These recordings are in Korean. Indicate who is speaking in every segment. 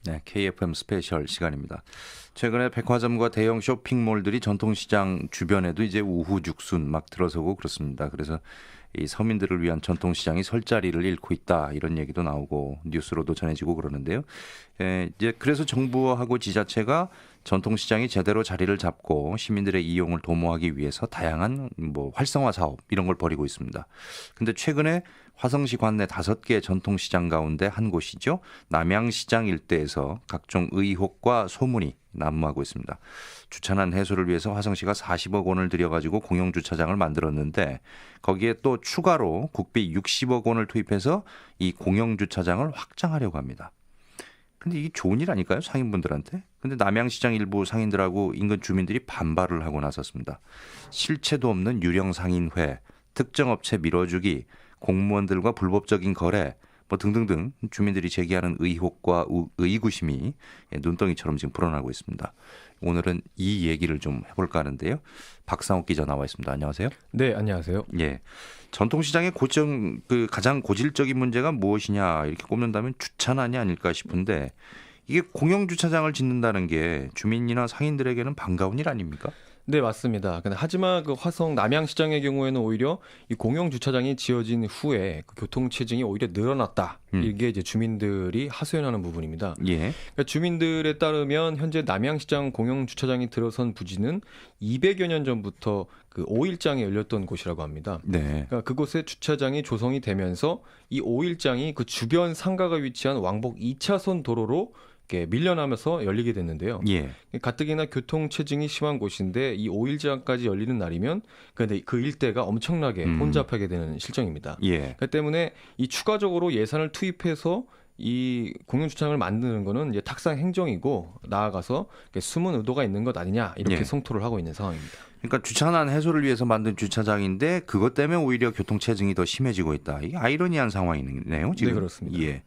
Speaker 1: 네, KFM 스페셜 시간입니다. 최근에 백화점과 대형 쇼핑몰들이 전통시장 주변에도 이제 우후죽순 막 들어서고 그렇습니다. 그래서 이 서민들을 위한 전통시장이 설 자리를 잃고 있다 이런 얘기도 나오고 뉴스로도 전해지고 그러는데요. 이제 그래서 정부하고 지자체가 전통시장이 제대로 자리를 잡고 시민들의 이용을 도모하기 위해서 다양한 활성화 사업 이런 걸 벌이고 있습니다. 근데 최근에 화성시 관내 5개 전통시장 가운데 한 곳이죠. 남양시장 일대에서 각종 의혹과 소문이 난무하고 있습니다. 주차난 해소를 위해서 화성시가 40억 원을 들여가지고 공영주차장을 만들었는데 거기에 또 추가로 국비 60억 원을 투입해서 이 공영주차장을 확장하려고 합니다. 근데 이게 좋은 일 아닐까요? 상인분들한테? 근데 남양시장 일부 상인들하고 인근 주민들이 반발을 하고 나섰습니다. 실체도 없는 유령 상인회, 특정 업체 밀어주기, 공무원들과 불법적인 거래 등등등 주민들이 제기하는 의혹과 의구심이 눈덩이처럼 지금 불어나고 있습니다. 오늘은 이 얘기를 좀 해볼까 하는데요. 박상욱 기자 나와 있습니다. 안녕하세요.
Speaker 2: 네, 안녕하세요.
Speaker 1: 예, 전통시장의 가장 고질적인 문제가 무엇이냐 이렇게 꼽는다면 주차난이 아닐까 싶은데 이게 공영주차장을 짓는다는 게 주민이나 상인들에게는 반가운 일 아닙니까?
Speaker 2: 네, 맞습니다. 근데 하지만 그 화성 남양시장의 경우에는 오히려 이 공영 주차장이 지어진 후에 그 교통 체증이 오히려 늘어났다. 이게 이제 주민들이 하소연하는 부분입니다.
Speaker 1: 예.
Speaker 2: 그러니까 주민들에 따르면 현재 남양시장 공영 주차장이 들어선 부지는 200여 년 전부터 그 5일장이 열렸던 곳이라고 합니다.
Speaker 1: 네.
Speaker 2: 그러니까 그곳에 주차장이 조성이 되면서 이 5일장이 그 주변 상가가 위치한 왕복 2차선 도로로 이렇게 밀려나면서 열리게 됐는데요.
Speaker 1: 예.
Speaker 2: 가뜩이나 교통 체증이 심한 곳인데 이 5일장까지 열리는 날이면 근데 그 일대가 엄청나게 혼잡하게 되는 실정입니다.
Speaker 1: 예.
Speaker 2: 그 때문에 이 추가적으로 예산을 투입해서 이 공영주차장을 만드는 거는 이제 탁상 행정이고 나아가서 숨은 의도가 있는 것 아니냐 이렇게
Speaker 1: 예.
Speaker 2: 성토를 하고 있는 상황입니다.
Speaker 1: 그러니까 주차난 해소를 위해서 만든 주차장인데 그것 때문에 오히려 교통 체증이 더 심해지고 있다. 이게 아이러니한 상황이네요, 지금.
Speaker 2: 네, 그렇습니다.
Speaker 1: 예.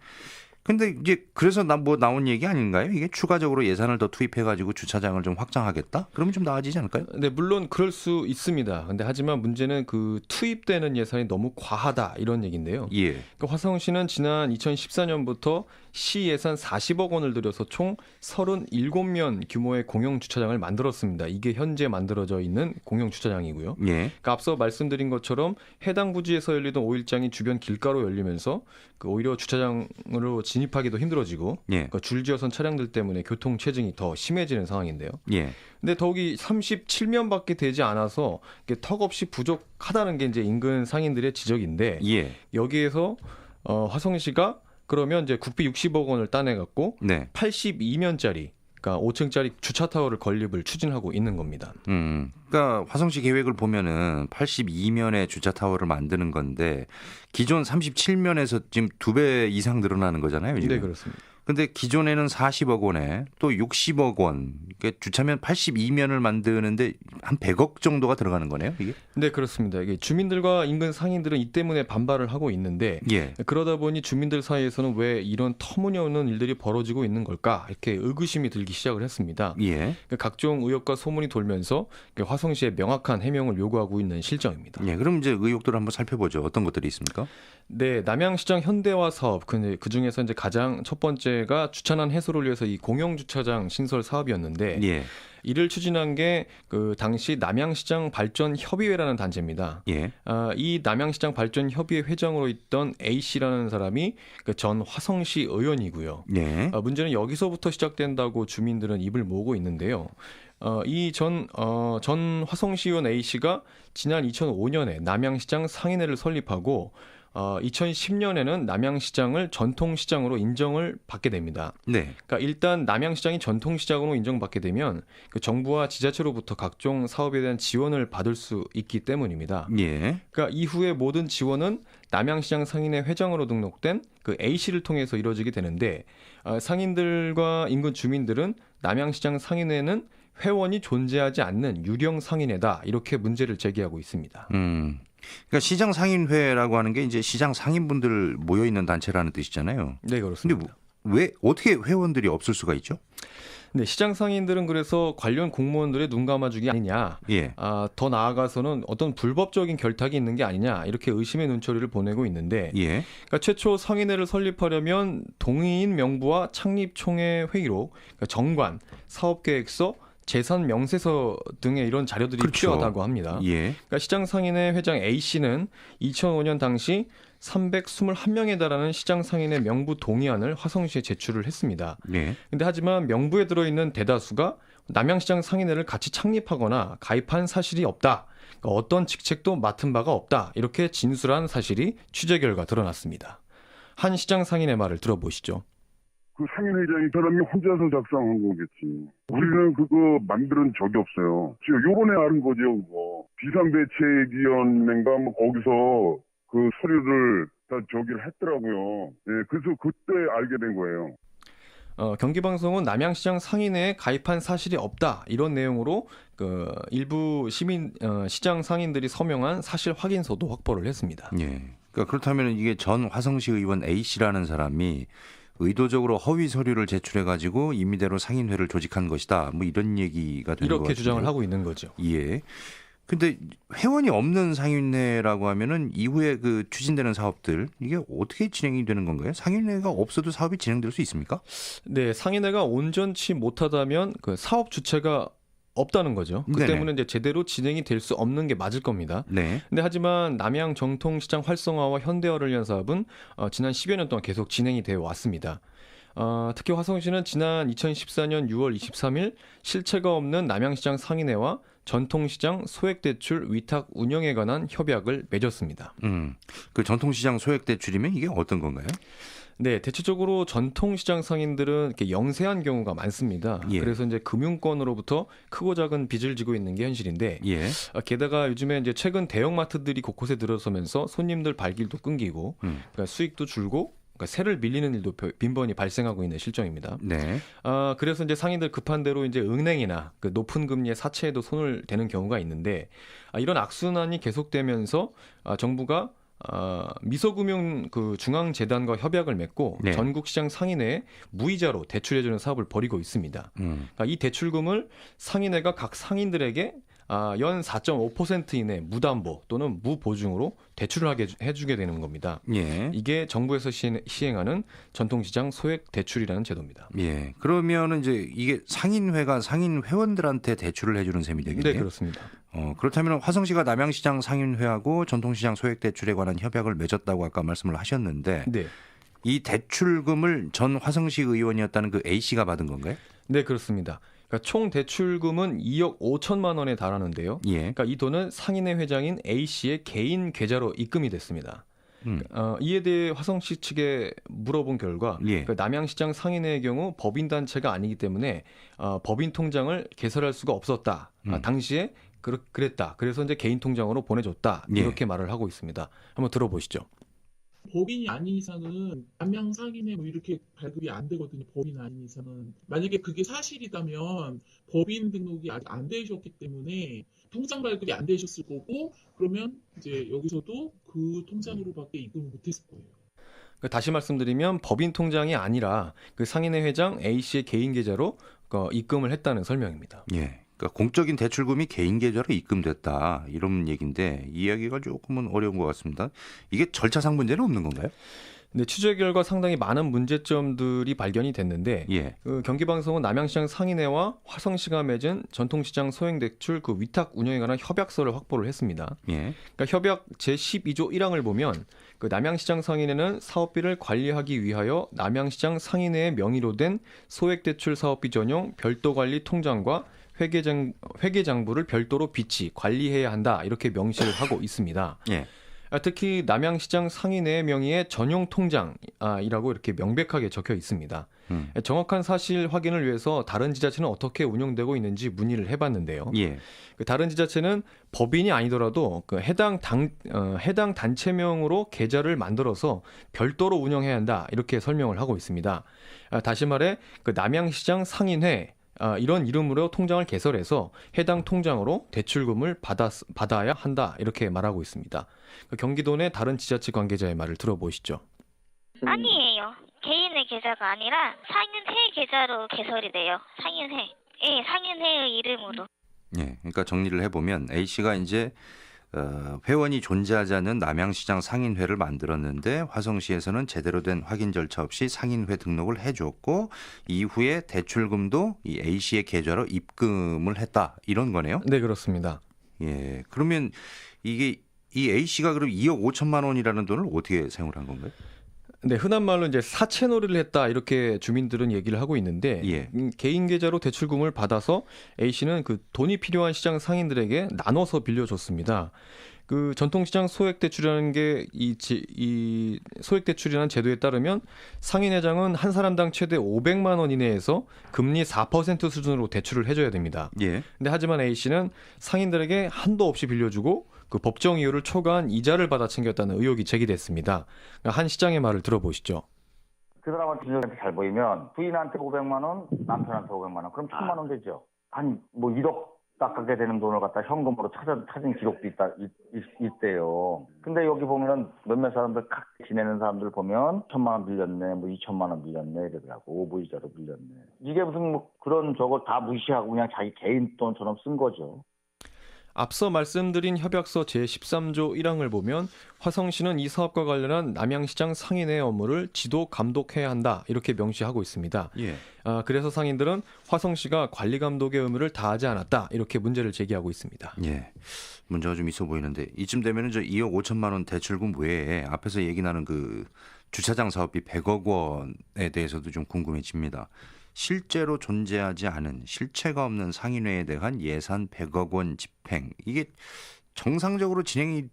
Speaker 1: 근데 이제 그래서 나온 얘기 아닌가요? 이게 추가적으로 예산을 더 투입해가지고 주차장을 좀 확장하겠다? 그러면 좀 나아지지 않을까요?
Speaker 2: 네, 물론 그럴 수 있습니다. 근데 하지만 문제는 그 투입되는 예산이 너무 과하다 이런 얘기인데요.
Speaker 1: 예.
Speaker 2: 그러니까 화성시는 지난 2014년부터 시 예산 40억 원을 들여서 총 37면 규모의 공영 주차장을 만들었습니다. 이게 현재 만들어져 있는 공영 주차장이고요.
Speaker 1: 예.
Speaker 2: 그러니까 앞서 말씀드린 것처럼 해당 부지에서 열리던 5일장이 주변 길가로 열리면서 그 오히려 주차장으로 진입하기도 힘들어지고
Speaker 1: 예.
Speaker 2: 그러니까 줄지어선 차량들 때문에 교통 체증이 더 심해지는 상황인데요.
Speaker 1: 예.
Speaker 2: 근데 더욱이 37면밖에 되지 않아서 턱없이 부족하다는 게 이제 인근 상인들의 지적인데
Speaker 1: 예.
Speaker 2: 여기에서 화성시가 그러면 이제 국비 60억 원을 따내갖고
Speaker 1: 네.
Speaker 2: 82면짜리 그러니까 5층짜리 주차 타워를 건립을 추진하고 있는 겁니다.
Speaker 1: 그러니까 화성시 계획을 보면은 82면의 주차 타워를 만드는 건데 기존 37면에서 지금 2배 이상 늘어나는 거잖아요. 지금.
Speaker 2: 네, 그렇습니다.
Speaker 1: 근데 기존에는 40억 원에 또 60억 원, 그러니까 주차면 82면을 만드는데 한 100억 정도가 들어가는 거네요, 이게?
Speaker 2: 네, 그렇습니다. 이게 주민들과 인근 상인들은 이 때문에 반발을 하고 있는데
Speaker 1: 예.
Speaker 2: 그러다 보니 주민들 사이에서는 왜 이런 터무니없는 일들이 벌어지고 있는 걸까 이렇게 의구심이 들기 시작을 했습니다.
Speaker 1: 예.
Speaker 2: 각종 의혹과 소문이 돌면서 화성시의 명확한 해명을 요구하고 있는 실정입니다.
Speaker 1: 예. 그럼 이제 의혹들을 한번 살펴보죠. 어떤 것들이 있습니까?
Speaker 2: 네, 남양시장 현대화 사업 그 중에서 이제 가장 첫 번째가 주차난 해소를 위해서 이 공영 주차장 신설 사업이었는데
Speaker 1: 예.
Speaker 2: 이를 추진한 게 그 당시 남양시장 발전 협의회라는 단체입니다.
Speaker 1: 예.
Speaker 2: 이 남양시장 발전 협의회 회장으로 있던 A 씨라는 사람이 그 전 화성시 의원이고요.
Speaker 1: 예.
Speaker 2: 문제는 여기서부터 시작된다고 주민들은 입을 모으고 있는데요. 이 전 화성시의원 A 씨가 지난 2005년에 남양시장 상인회를 설립하고 2010년에는 남양시장을 전통시장으로 인정을 받게 됩니다.
Speaker 1: 네.
Speaker 2: 그러니까 일단 남양시장이 전통시장으로 인정받게 되면 그 정부와 지자체로부터 각종 사업에 대한 지원을 받을 수 있기 때문입니다.
Speaker 1: 예.
Speaker 2: 그러니까 이후에 모든 지원은 남양시장 상인회 회장으로 등록된 그 A 씨를 통해서 이루어지게 되는데 상인들과 인근 주민들은 남양시장 상인회는 회원이 존재하지 않는 유령 상인회다 이렇게 문제를 제기하고 있습니다.
Speaker 1: 그러니까 시장 상인회라고 하는 게 이제 시장 상인분들 모여 있는 단체라는 뜻이잖아요.
Speaker 2: 네, 그렇습니다.
Speaker 1: 근데 왜 어떻게 회원들이 없을 수가 있죠?
Speaker 2: 네, 시장 상인들은 그래서 관련 공무원들의 눈 감아주기 아니냐,
Speaker 1: 예.
Speaker 2: 더 나아가서는 어떤 불법적인 결탁이 있는 게 아니냐 이렇게 의심의 눈초리를 보내고 있는데,
Speaker 1: 예.
Speaker 2: 그러니까 최초 상인회를 설립하려면 동의인 명부와 창립총회 회의록, 그러니까 정관, 사업계획서, 재산 명세서 등의 이런 자료들이
Speaker 1: 그렇죠.
Speaker 2: 필요하다고 합니다.
Speaker 1: 예.
Speaker 2: 그러니까 시장 상인회 회장 A 씨는 2005년 당시 321명에 달하는 시장 상인회 명부 동의안을 화성시에 제출을 했습니다.
Speaker 1: 예.
Speaker 2: 근데 하지만 명부에 들어있는 대다수가 남양시장 상인회를 같이 창립하거나 가입한 사실이 없다. 그러니까 어떤 직책도 맡은 바가 없다. 이렇게 진술한 사실이 취재 결과 드러났습니다. 한 시장 상인의 말을 들어보시죠.
Speaker 3: 그 상인회장이 사람이 혼자서 작성한 거겠지. 우리는 그거 만드는 적이 없어요. 지금 요번에 아는 거죠, 그거. 비상대책위원회인가 뭐 거기서 그 서류를 다 저기를 했더라고요. 예, 그래서 그때 알게 된 거예요.
Speaker 2: 경기방송은 남양시장 상인회에 가입한 사실이 없다 이런 내용으로 그 일부 시장 상인들이 서명한 사실 확인서도 확보를 했습니다.
Speaker 1: 예. 그러니까 그렇다면 이게 전 화성시 의원 A 씨라는 사람이 의도적으로 허위 서류를 제출해 가지고 임의대로 상인회를 조직한 것이다. 뭐 이런 얘기가 되는
Speaker 2: 이렇게
Speaker 1: 거죠.
Speaker 2: 주장을 하고 있는 거죠.
Speaker 1: 예. 근데 회원이 없는 상인회라고 하면은 이후에 그 추진되는 사업들 이게 어떻게 진행이 되는 건가요? 상인회가 없어도 사업이 진행될 수 있습니까?
Speaker 2: 네, 상인회가 온전치 못하다면 그 사업 주체가 없다는 거죠. 그
Speaker 1: 네네.
Speaker 2: 때문에 이제 제대로 진행이 될 수 없는 게 맞을 겁니다.
Speaker 1: 네.
Speaker 2: 근데 하지만 남양 정통시장 활성화와 현대화를 위한 사업은 지난 10여 년 동안 계속 진행이 되어 왔습니다. 특히 화성시는 지난 2014년 6월 23일 실체가 없는 남양시장 상인회와 전통시장 소액대출 위탁 운영에 관한 협약을 맺었습니다.
Speaker 1: 그 전통시장 소액대출이면 이게 어떤 건가요?
Speaker 2: 네, 대체적으로 전통시장 상인들은 이렇게 영세한 경우가 많습니다.
Speaker 1: 예.
Speaker 2: 그래서 이제 금융권으로부터 크고 작은 빚을 지고 있는 게 현실인데,
Speaker 1: 예.
Speaker 2: 게다가 요즘에 이제 최근 대형마트들이 곳곳에 들어서면서 손님들 발길도 끊기고, 그러니까 수익도 줄고, 그러니까 세를 밀리는 일도 빈번히 발생하고 있는 실정입니다.
Speaker 1: 네.
Speaker 2: 그래서 이제 상인들 급한 대로 이제 은행이나 그 높은 금리의 사채에도 손을 대는 경우가 있는데, 이런 악순환이 계속되면서 정부가 미소금융 그 중앙재단과 협약을 맺고
Speaker 1: 네.
Speaker 2: 전국시장 상인회에 무이자로 대출해주는 사업을 벌이고 있습니다. 그러니까 이 대출금을 상인회가 각 상인들에게 연 4.5% 이내 무담보 또는 무보증으로 대출을 하게 해주게 되는 겁니다.
Speaker 1: 예.
Speaker 2: 이게 정부에서 시행하는 전통시장 소액 대출이라는 제도입니다.
Speaker 1: 예. 그러면은 이제 이게 상인회가 상인 회원들한테 대출을 해주는 셈이 되겠네요.
Speaker 2: 네, 그렇습니다.
Speaker 1: 그렇다면 화성시가 남양시장 상인회하고 전통시장 소액대출에 관한 협약을 맺었다고 아까 말씀을 하셨는데
Speaker 2: 네.
Speaker 1: 이 대출금을 전 화성시 의원이었다는 그 A 씨가 받은 건가요?
Speaker 2: 네, 그렇습니다. 그러니까 총 대출금은 2억 5천만 원에 달하는데요.
Speaker 1: 예.
Speaker 2: 그러니까 이 돈은 상인회 회장인 A 씨의 개인 계좌로 입금이 됐습니다. 이에 대해 화성시 측에 물어본 결과
Speaker 1: 예.
Speaker 2: 그 남양시장 상인회의 경우 법인 단체가 아니기 때문에 법인 통장을 개설할 수가 없었다. 당시에 그랬다. 그래서 이제 개인 통장으로 보내줬다.
Speaker 1: 예.
Speaker 2: 이렇게 말을 하고 있습니다. 한번 들어보시죠.
Speaker 4: 법인이 아닌 이상은 남양 상인회 뭐 이렇게 발급이 안 되거든요. 법인 아닌 이상은. 만약에 그게 사실이다면 법인 등록이 아직 안 되셨기 때문에 통장 발급이 안 되셨을 거고, 그러면 이제 여기서도 그 통장으로밖에 입금을 못했을 거예요.
Speaker 2: 그러니까 다시 말씀드리면 법인 통장이 아니라 그 상인회 회장 A 씨의 개인 계좌로 입금을 했다는 설명입니다.
Speaker 1: 예. 그러니까 공적인 대출금이 개인 계좌로 입금됐다 이런 얘기인데 이야기가 조금은 어려운 것 같습니다. 이게 절차상 문제는 없는 건가요?
Speaker 2: 네, 취재 결과 상당히 많은 문제점들이 발견이 됐는데
Speaker 1: 예.
Speaker 2: 그 경기방송은 남양시장 상인회와 화성시가 맺은 전통시장 소액대출 그 위탁 운영에 관한 협약서를 확보를 했습니다.
Speaker 1: 예.
Speaker 2: 그러니까 협약 제12조 1항을 보면 그 남양시장 상인회는 사업비를 관리하기 위하여 남양시장 상인회의 명의로 된 소액대출 사업비 전용 별도 관리 통장과 회계장부를 별도로 비치 관리해야 한다 이렇게 명시를 하고 있습니다.
Speaker 1: 예.
Speaker 2: 특히 남양시장 상인회의 명의의 전용 통장이라고 이렇게 명백하게 적혀 있습니다. 정확한 사실 확인을 위해서 다른 지자체는 어떻게 운영되고 있는지 문의를 해봤는데요.
Speaker 1: 예.
Speaker 2: 그 다른 지자체는 법인이 아니더라도 그 해당 단체명으로 계좌를 만들어서 별도로 운영해야 한다 이렇게 설명을 하고 있습니다. 다시 말해 그 남양시장 상인회 이런 이름으로 통장을 개설해서 해당 통장으로 대출금을 받아야 한다 이렇게 말하고 있습니다. 경기도 내 다른 지자체 관계자의 말을 들어보시죠.
Speaker 5: 아니에요. 개인의 계좌가 아니라 상인회 계좌로 개설이 돼요. 상인회. 예, 상인회의 이름으로.
Speaker 1: 예, 그러니까 정리를 해보면 A 씨가 이제 회원이 존재하지 않는 남양시장 상인회를 만들었는데 화성시에서는 제대로 된 확인 절차 없이 상인회 등록을 해줬고 이후에 대출금도 이 A 씨의 계좌로 입금을 했다 이런 거네요.
Speaker 2: 네, 그렇습니다.
Speaker 1: 예, 그러면 이게 이 A 씨가 그럼 2억 5천만 원이라는 돈을 어떻게 사용을 한 건가요?
Speaker 2: 네, 흔한 말로 이제 사채놀이를 했다 이렇게 주민들은 얘기를 하고 있는데
Speaker 1: 예.
Speaker 2: 개인 계좌로 대출금을 받아서 A 씨는 그 돈이 필요한 시장 상인들에게 나눠서 빌려줬습니다. 그 전통시장 소액대출이라는 게 이 소액대출이라는 제도에 따르면 상인회장은 한 사람당 최대 500만 원 이내에서 금리 4% 수준으로 대출을 해줘야 됩니다.
Speaker 1: 예.
Speaker 2: 근데 하지만 A 씨는 상인들에게 한도 없이 빌려주고 그 법정 이율을 초과한 이자를 받아 챙겼다는 의혹이 제기됐습니다. 한 시장의 말을 들어보시죠.
Speaker 6: 그 사람한테 잘 보이면 부인한테 500만 원, 남편한테 500만 원, 그럼 1000만 원 되죠. 한 뭐 1억 깎게 되는 돈을 갖다 현금으로 찾은 기록도 있대요. 근데 여기 보면은 몇몇 사람들 각 지내는 사람들 보면 1000만 원 빌렸네, 뭐 2000만 원 빌렸네 이러더라고. 오보이자로 빌렸네. 이게 무슨 뭐 그런 저걸 다 무시하고 그냥 자기 개인 돈처럼 쓴 거죠.
Speaker 2: 앞서 말씀드린 협약서 제13조 1항을 보면 화성시는 이 사업과 관련한 남양시장 상인회 업무를 지도 감독해야 한다 이렇게 명시하고 있습니다.
Speaker 1: 예.
Speaker 2: 그래서 상인들은 화성시가 관리 감독의 의무를 다하지 않았다 이렇게 문제를 제기하고 있습니다.
Speaker 1: 예. 문제가 좀 있어 보이는데 이쯤 되면은 저 2억 5천만 원 대출금 외에 앞에서 얘기 나는 그 주차장 사업비 100억 원에 대해서도 좀 궁금해집니다. 실제로 존재하지 않은 실체가 없는 상인회에 대한 예산 100억 원 집행 이게 정상적으로 진행이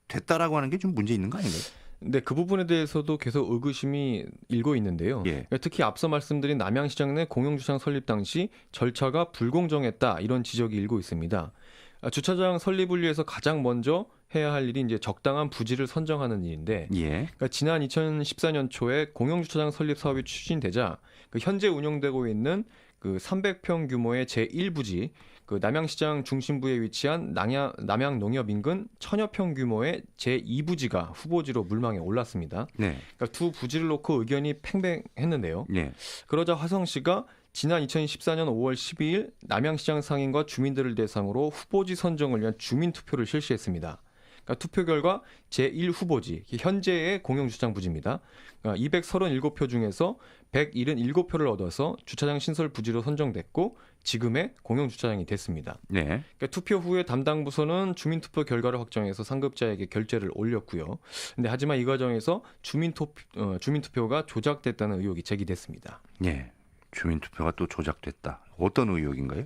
Speaker 1: 됐다라고 하는 게 좀 문제 있는 거 아닌가요?
Speaker 2: 네, 그 부분에 대해서도 계속 의구심이 일고 있는데요.
Speaker 1: 예.
Speaker 2: 특히 앞서 말씀드린 남양시장 내 공영주차장 설립 당시 절차가 불공정했다 이런 지적이 일고 있습니다. 주차장 설립을 위해서 가장 먼저 해야 할 일이 이제 적당한 부지를 선정하는 일인데,
Speaker 1: 예.
Speaker 2: 그러니까 지난 2014년 초에 공영주차장 설립 사업이 추진되자 그 현재 운영되고 있는 그 300평 규모의 제1부지, 그 남양시장 중심부에 위치한 남양농협 인근 1000여 평 규모의 제2부지가 후보지로 물망에 올랐습니다.
Speaker 1: 네.
Speaker 2: 그러니까 두 부지를 놓고 의견이 팽팽했는데요.
Speaker 1: 네.
Speaker 2: 그러자 화성시가 지난 2014년 5월 12일 남양시장 상인과 주민들을 대상으로 후보지 선정을 위한 주민투표를 실시했습니다. 그러니까 투표 결과 제1후보지, 현재의 공영주차장 부지입니다. 237표 중에서 177표를 얻어서 주차장 신설 부지로 선정됐고 지금의 공영주차장이 됐습니다.
Speaker 1: 네.
Speaker 2: 그러니까 투표 후에 담당 부서는 주민투표 결과를 확정해서 상급자에게 결제를 올렸고요. 근데 하지만 이 과정에서 주민투표가 조작됐다는 의혹이 제기됐습니다.
Speaker 1: 예. 주민투표가 또 조작됐다. 어떤 의혹인가요?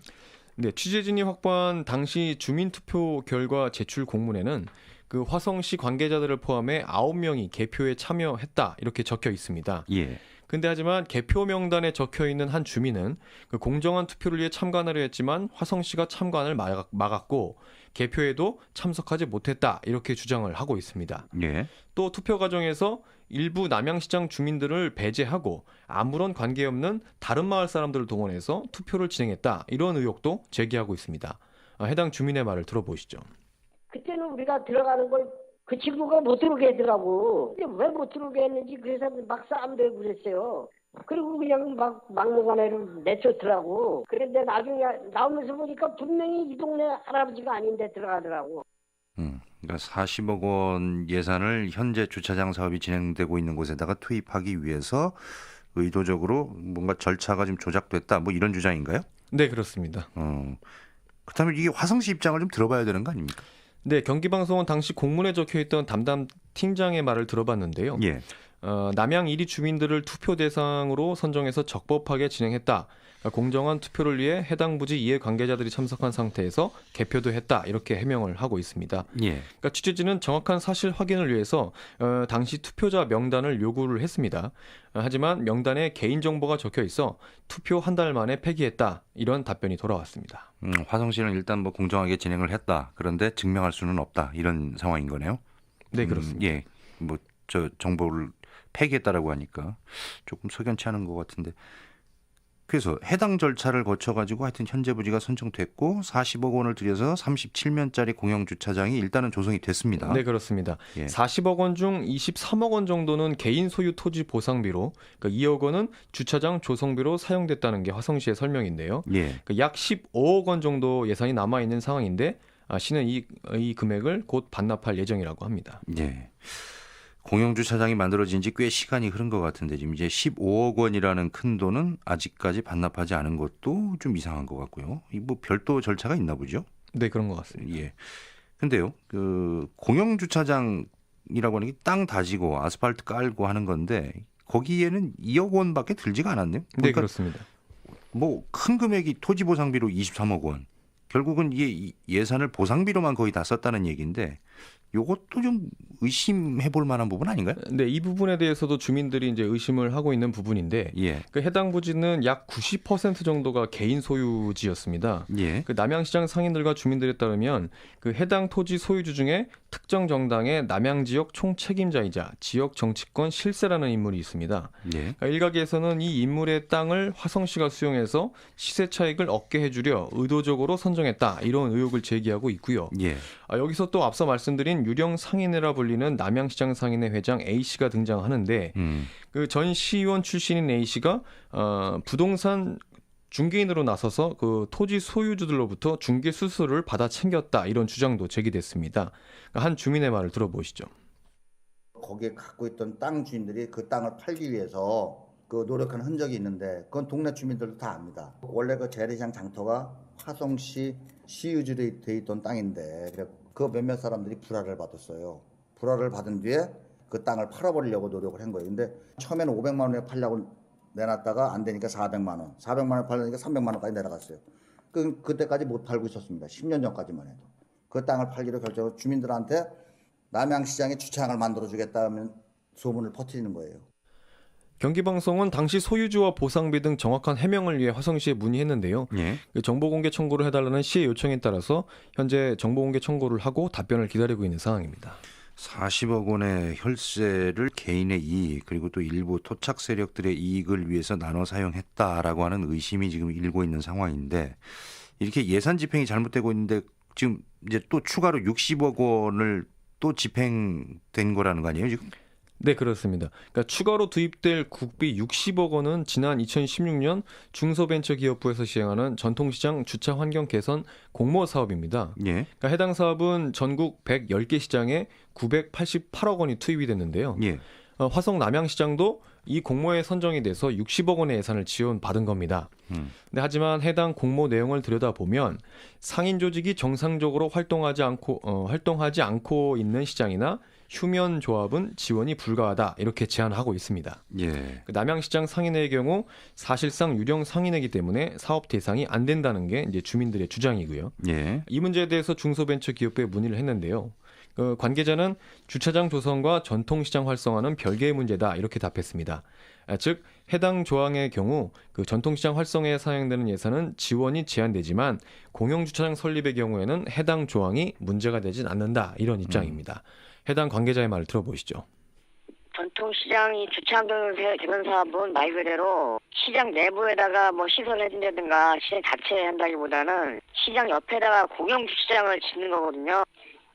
Speaker 2: 네, 취재진이 확보한 당시 주민투표 결과 제출 공문에는 그 화성시 관계자들을 포함해 9명이 개표에 참여했다 이렇게 적혀 있습니다.
Speaker 1: 예.
Speaker 2: 근데 하지만 개표 명단에 적혀 있는 한 주민은 그 공정한 투표를 위해 참관하려 했지만 화성시가 참관을 막았고 개표에도 참석하지 못했다 이렇게 주장을 하고 있습니다.
Speaker 1: 예.
Speaker 2: 또 투표 과정에서 일부 남양시장 주민들을 배제하고 아무런 관계없는 다른 마을 사람들을 동원해서 투표를 진행했다 이런 의혹도 제기하고 있습니다. 해당 주민의 말을 들어보시죠.
Speaker 7: 그때는 우리가 들어가는 걸 그 친구가 못 들어오게 하더라고. 근데 왜 못 들어오게 했는지 그래서 막 싸움되고 그랬어요. 그리고 그냥 막 막무가내로 내쫓더라고. 그런데 나중에 나오면서 보니까 분명히 이 동네 할아버지가 아닌데 들어가더라고.
Speaker 1: 그러니까 40억 원 예산을 현재 주차장 사업이 진행되고 있는 곳에다가 투입하기 위해서 의도적으로 뭔가 절차가 좀 조작됐다 뭐 이런 주장인가요?
Speaker 2: 네, 그렇습니다.
Speaker 1: 그렇다면 이게 화성시 입장을 좀 들어봐야 되는 거 아닙니까?
Speaker 2: 네, 경기방송은 당시 공문에 적혀있던 담당 팀장의 말을 들어봤는데요.
Speaker 1: 예.
Speaker 2: 남양 1위 주민들을 투표 대상으로 선정해서 적법하게 진행했다. 공정한 투표를 위해 해당 부지 이해 관계자들이 참석한 상태에서 개표도 했다. 이렇게 해명을 하고 있습니다.
Speaker 1: 예.
Speaker 2: 그러니까 취재진은 정확한 사실 확인을 위해서 당시 투표자 명단을 요구를 했습니다. 하지만 명단에 개인정보가 적혀 있어 투표 한 달 만에 폐기했다. 이런 답변이 돌아왔습니다.
Speaker 1: 화성시는 일단 뭐 공정하게 진행을 했다. 그런데 증명할 수는 없다. 이런 상황인 거네요.
Speaker 2: 네, 그렇습니다.
Speaker 1: 예. 뭐 저 정보를 폐기했다라고 하니까 조금 석연치 않은 것 같은데 그래서 해당 절차를 거쳐가지고 하여튼 현재 부지가 선정됐고 40억 원을 들여서 37면짜리 공영 주차장이 일단은 조성이 됐습니다.
Speaker 2: 네, 그렇습니다.
Speaker 1: 예.
Speaker 2: 40억 원 중 23억 원 정도는 개인 소유 토지 보상비로, 그러니까 2억 원은 주차장 조성비로 사용됐다는 게 화성시의 설명인데요.
Speaker 1: 예.
Speaker 2: 그러니까 약 15억 원 정도 예산이 남아 있는 상황인데 시는 이 금액을 곧 반납할 예정이라고 합니다.
Speaker 1: 예. 공영 주차장이 만들어진 지 꽤 시간이 흐른 것 같은데 지금 이제 15억 원이라는 큰 돈은 아직까지 반납하지 않은 것도 좀 이상한 것 같고요. 이 뭐 별도 절차가 있나 보죠?
Speaker 2: 네, 그런 것 같습니다.
Speaker 1: 예. 근데요, 그 공영 주차장이라고 하는 게 땅 다지고 아스팔트 깔고 하는 건데 거기에는 2억 원밖에 들지가 않았네요.
Speaker 2: 네,
Speaker 1: 그러니까
Speaker 2: 그렇습니다.
Speaker 1: 뭐 큰 금액이 토지 보상비로 23억 원. 결국은 이게 예산을 보상비로만 거의 다 썼다는 얘기인데 요것도 좀 의심해 볼 만한 부분 아닌가요?
Speaker 2: 네, 이 부분에 대해서도 주민들이 이제 의심을 하고 있는 부분인데
Speaker 1: 예.
Speaker 2: 그 해당 부지는 약 90% 정도가 개인 소유지였습니다.
Speaker 1: 예.
Speaker 2: 그 남양시장 상인들과 주민들에 따르면 그 해당 토지 소유주 중에 특정 정당의 남양 지역 총책임자이자 지역 정치권 실세라는 인물이 있습니다.
Speaker 1: 예.
Speaker 2: 그러니까 일각에서는 이 인물의 땅을 화성시가 수용해서 시세 차익을 얻게 해주려 의도적으로 선정했다 이런 의혹을 제기하고 있고요.
Speaker 1: 예.
Speaker 2: 여기서 또 앞서 말씀드린 유령 상인회라 불리는 남양시장 상인회 회장 A 씨가 등장하는데 그 전 시의원 출신인 A 씨가 부동산 중개인으로 나서서 그 토지 소유주들로부터 중개 수수료를 받아 챙겼다 이런 주장도 제기됐습니다. 한 주민의 말을 들어보시죠.
Speaker 8: 거기에 갖고 있던 땅 주인들이 그 땅을 팔기 위해서 그 노력한 흔적이 있는데 그건 동네 주민들도 다 압니다. 원래 그 재래시장 장터가 화성시 시유지로 돼 있던 땅인데 그 몇몇 사람들이 불화를 받았어요. 불화를 받은 뒤에 그 땅을 팔아버리려고 노력을 한 거예요. 근데 처음에는 500만 원에 팔려고 내놨다가 안 되니까 400만 원, 400만 원 팔려니까 300만 원까지 내려갔어요. 그때까지 못 팔고 있었습니다. 10년 전까지만 해도. 그 땅을 팔기로 결정을 주민들한테 남양시장에 주차장을 만들어주겠다는 소문을 퍼뜨리는 거예요.
Speaker 2: 경기방송은 당시 소유주와 보상비 등 정확한 해명을 위해 화성시에 문의했는데요.
Speaker 1: 예.
Speaker 2: 그 정보공개 청구를 해달라는 시의 요청에 따라서 현재 정보공개 청구를 하고 답변을 기다리고 있는 상황입니다.
Speaker 1: 40억 원의 혈세를 개인의 이익 그리고 또 일부 토착 세력들의 이익을 위해서 나눠 사용했다라고 하는 의심이 지금 일고 있는 상황인데 이렇게 예산 집행이 잘못되고 있는데 지금 이제 또 추가로 60억 원을 또 집행된 거라는 거 아니에요 지금?
Speaker 2: 네, 그렇습니다. 그러니까 추가로 투입될 국비 60억 원은 지난 2016년 중소벤처기업부에서 시행하는 전통시장 주차 환경 개선 공모 사업입니다.
Speaker 1: 예.
Speaker 2: 그러니까 해당 사업은 전국 110개 시장에 988억 원이 투입이 됐는데요.
Speaker 1: 예.
Speaker 2: 화성 남양시장도 이 공모에 선정이 돼서 60억 원의 예산을 지원받은 겁니다. 근데 하지만 해당 공모 내용을 들여다보면 상인 조직이 정상적으로 활동하지 않고 있는 시장이나 휴면 조합은 지원이 불가하다 이렇게 제안하고 있습니다.
Speaker 1: 예.
Speaker 2: 남양시장 상인회의 경우 사실상 유령 상인회이기 때문에 사업 대상이 안 된다는 게 이제 주민들의 주장이고요.
Speaker 1: 예.
Speaker 2: 이 문제에 대해서 중소벤처기업부에 문의를 했는데요. 관계자는 주차장 조성과 전통시장 활성화는 별개의 문제다 이렇게 답했습니다. 즉 해당 조항의 경우 그 전통시장 활성화에 사용되는 예산은 지원이 제한되지만 공영주차장 설립의 경우에는 해당 조항이 문제가 되진 않는다 이런 입장입니다. 해당 관계자의 말을 들어보시죠.
Speaker 9: 전통시장이 주차장을 개선 사업은 말 그대로 시장 내부에다가 뭐 시설을 해준다든가 시장 자체에 한다기보다는 시장 옆에다가 공영주차장을 짓는 거거든요.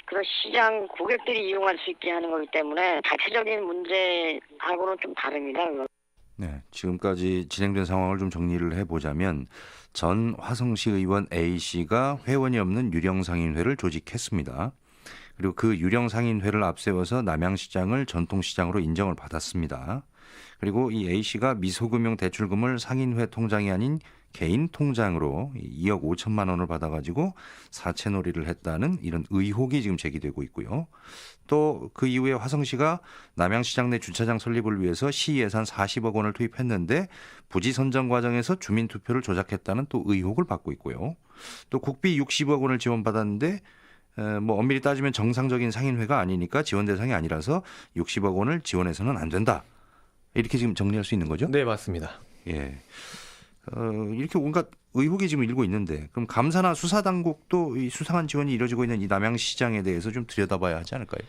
Speaker 9: 그래서 시장 고객들이 이용할 수 있게 하는 거기 때문에 자체적인 문제하고는 좀 다릅니다.
Speaker 1: 네, 지금까지 진행된 상황을 좀 정리를 해보자면 전 화성시 의원 A씨가 회원이 없는 유령상인회를 조직했습니다. 그리고 그 유령상인회를 앞세워서 남양시장을 전통시장으로 인정을 받았습니다. 그리고 이 A씨가 미소금융 대출금을 상인회 통장이 아닌 개인 통장으로 2억 5천만 원을 받아가지고 사채놀이를 했다는 이런 의혹이 지금 제기되고 있고요. 또 그 이후에 화성시가 남양시장 내 주차장 설립을 위해서 시 예산 40억 원을 투입했는데 부지 선정 과정에서 주민투표를 조작했다는 또 의혹을 받고 있고요. 또 국비 60억 원을 지원받았는데 뭐 엄밀히 따지면 정상적인 상인회가 아니니까 지원 대상이 아니라서 60억 원을 지원해서는 안 된다. 이렇게 지금 정리할 수 있는 거죠?
Speaker 2: 네, 맞습니다.
Speaker 1: 예. 이렇게 온갖 의혹이 지금 일고 있는데 그럼 감사나 수사당국도 이 수상한 지원이 이루어지고 있는 이 남양시장에 대해서 좀 들여다봐야 하지 않을까요?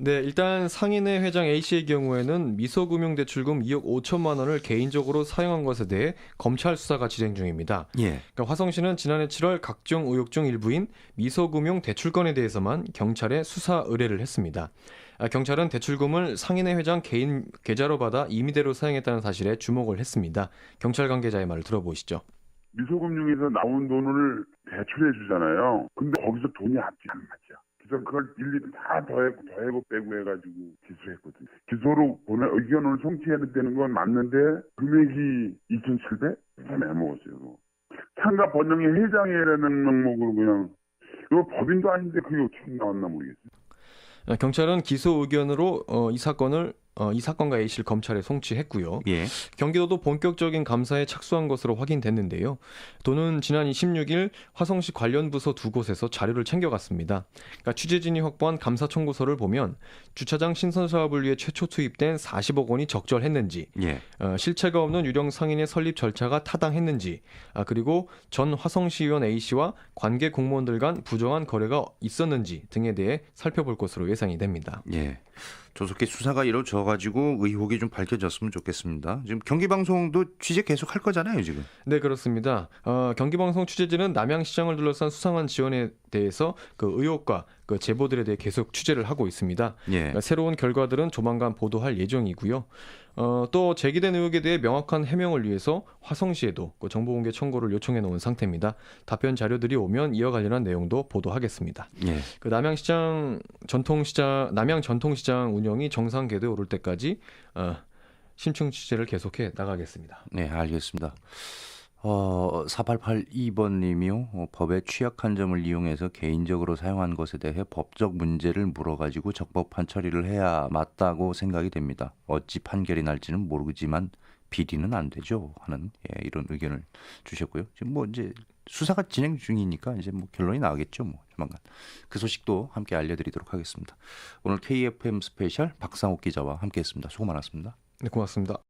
Speaker 2: 네, 일단 상인회 회장 A씨의 경우에는 미소금융대출금 2억 5천만 원을 개인적으로 사용한 것에 대해 검찰 수사가 진행 중입니다.
Speaker 1: 예.
Speaker 2: 그러니까 화성씨는 지난해 7월 각종 의혹 중 일부인 미소금융 대출건에 대해서만 경찰에 수사 의뢰를 했습니다. 경찰은 대출금을 상인회 회장 개인 계좌로 받아 임의대로 사용했다는 사실에 주목을 했습니다. 경찰 관계자의 말을 들어보시죠.
Speaker 3: 미소금융에서 나온 돈을 대출해 주잖아요. 근데 거기서 돈이 앞뒤 안 맞아. 그래서 그걸 일일이 다 더하고 빼고 해가지고 기소했거든요. 기소로 의견을 송치해야 되는 건 맞는데 금액이 2,700? 참 애먹었어요. 상가 번영의 회장이라는 명목으로 그냥 이거 법인도 아닌데 그게 어떻게 나왔나 모르겠어요.
Speaker 2: 경찰은 기소 의견으로 이 사건과 A씨를 검찰에 송치했고요.
Speaker 1: 예.
Speaker 2: 경기도도 본격적인 감사에 착수한 것으로 확인됐는데요. 도는 지난 26일 화성시 관련 부서 두 곳에서 자료를 챙겨갔습니다. 그러니까 취재진이 확보한 감사 청구서를 보면 주차장 신선 사업을 위해 최초 투입된 40억 원이 적절했는지,
Speaker 1: 예.
Speaker 2: 실체가 없는 유령 상인의 설립 절차가 타당했는지, 그리고 전 화성시의원 A씨와 관계 공무원들 간 부정한 거래가 있었는지 등에 대해 살펴볼 것으로 예상이 됩니다.
Speaker 1: 예. 조속히 수사가 이루어져 가지고 의혹이 좀 밝혀졌으면 좋겠습니다. 지금 경기방송도 취재 계속 할 거잖아요, 지금.
Speaker 2: 네, 그렇습니다. 경기방송 취재진은 남양시장을 둘러싼 수상한 지원에 대해서 그 의혹과 그 제보들에 대해 계속 취재를 하고 있습니다.
Speaker 1: 예.
Speaker 2: 그러니까 새로운 결과들은 조만간 보도할 예정이고요. 또 제기된 의혹에 대해 명확한 해명을 위해서 화성시에도 그 정보공개 청구를 요청해 놓은 상태입니다. 답변 자료들이 오면 이와 관련한 내용도 보도하겠습니다.
Speaker 1: 예.
Speaker 2: 그 남양 전통시장 운영이 정상 궤도에 오를 때까지 심층 취재를 계속해 나가겠습니다.
Speaker 1: 네, 알겠습니다. 4882번님이요. 법의 취약한 점을 이용해서 개인적으로 사용한 것에 대해 법적 문제를 물어가지고 적법한 처리를 해야 맞다고 생각이 됩니다. 어찌 판결이 날지는 모르지만 비리는 안 되죠 하는 이런 의견을 주셨고요. 지금 뭐 이제 수사가 진행 중이니까 이제 뭐 결론이 나오겠죠. 뭐 조만간 그 소식도 함께 알려드리도록 하겠습니다. 오늘 KFM 스페셜 박상욱 기자와 함께했습니다. 수고 많았습니다.
Speaker 2: 네, 고맙습니다.